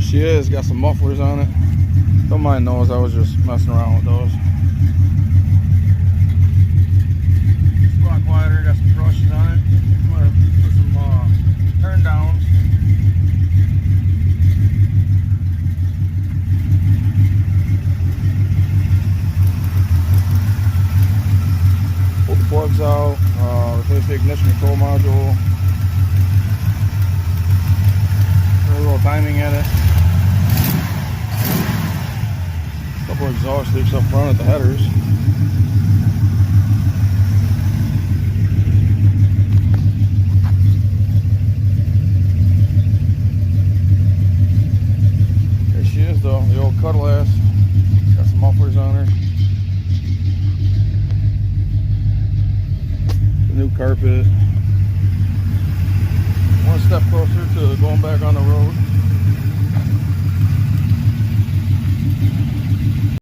she is. Got some mufflers on it. Don't mind those. I was just messing around with those. Squat glider. Got some thrushes on it. I'm gonna put some turn downs. Pull the plugs out. Replace the ignition control module. A little timing at it. A couple exhaust leaks up front at the headers. There she is though, the old cutlass. Got some mufflers on her. The new carpet.